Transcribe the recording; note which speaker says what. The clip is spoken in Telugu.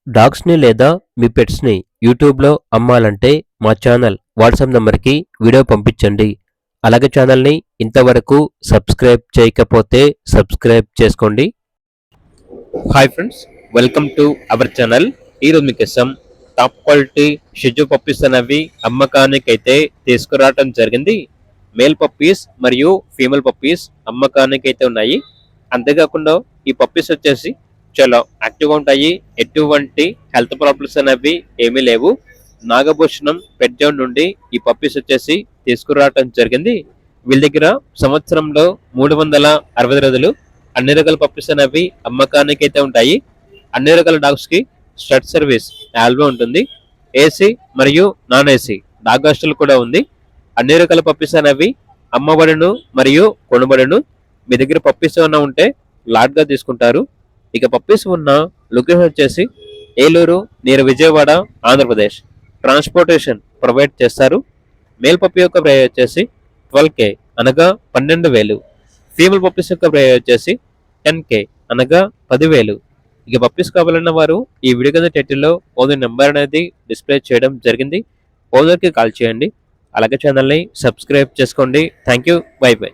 Speaker 1: డాగ్స్‌ని లేదా మీ పెట్స్‌ని యూట్యూబ్‌లో అమ్మాలంటే మా ఛానల్ వాట్సాప్ నంబర్‌కి వీడియో పంపించండి. అలాగే ఛానల్‌ని ఇంతవరకు సబ్స్క్రైబ్ చేయకపోతే సబ్స్క్రైబ్ చేసుకోండి. Hi friends, welcome to our channel. ఈరోజు మీకోసం టాప్ క్వాలిటీ షిజు పప్పీస్ అనేవి అమ్మకానికైతే తీసుకురావడం జరిగింది. మేల్ పప్పీస్ మరియు ఫీమేల్ పప్పీస్ అమ్మకానికైతే ఉన్నాయి. అంతేకాకుండా ఈ పప్పీస్ వచ్చేసి చాలా యాక్టివ్గా ఉంటాయి. ఎటువంటి హెల్త్ ప్రాబ్లమ్స్ అనేవి ఏమీ లేవు. నాగభూషణం పెట్ జోన్ నుండి ఈ పప్పీస్ వచ్చేసి తీసుకురావడం జరిగింది. వీళ్ళ దగ్గర సంవత్సరంలో 360 రోజులు అన్ని రకాల పప్పీస్ అనేవి అమ్మకానికి అయితే ఉంటాయి. అన్ని రకాల డాగ్స్ కి స్టడ్ సర్వీస్ ఆల్వో ఉంటుంది. ఏసీ మరియు నాన్ ఏసీ డాగ్ హాస్టల్ కూడా ఉంది. అన్ని రకాల పప్పీస్ అనేవి అమ్మబడును మరియు కొనబడును. మీ దగ్గర పప్పీస్ ఏమైనా ఉంటే లాట్ గా తీసుకుంటారు. ఇక పప్పీస్ ఉన్న లొకేషన్ వచ్చేసి Eluru near Vijayawada, Andhra Pradesh. Transportation provide చేస్తారు. మేల్ పప్పీ యొక్క ప్రైస్ వచ్చేసి 12K అనగా 12,000. ఫీమేల్ పప్పీస్ యొక్క ప్రైస్ వచ్చేసి 10K అనగా 10,000. ఇక పప్పీస్ కావాలన్న వారు ఈ వీడియో కింద టైటిల్లో ఓనర్ నెంబర్ అనేది డిస్ప్లే చేయడం జరిగింది. ఓనర్కి కాల్ చేయండి. అలాగే ఛానల్ని సబ్స్క్రైబ్ చేసుకోండి. Thank you. By by.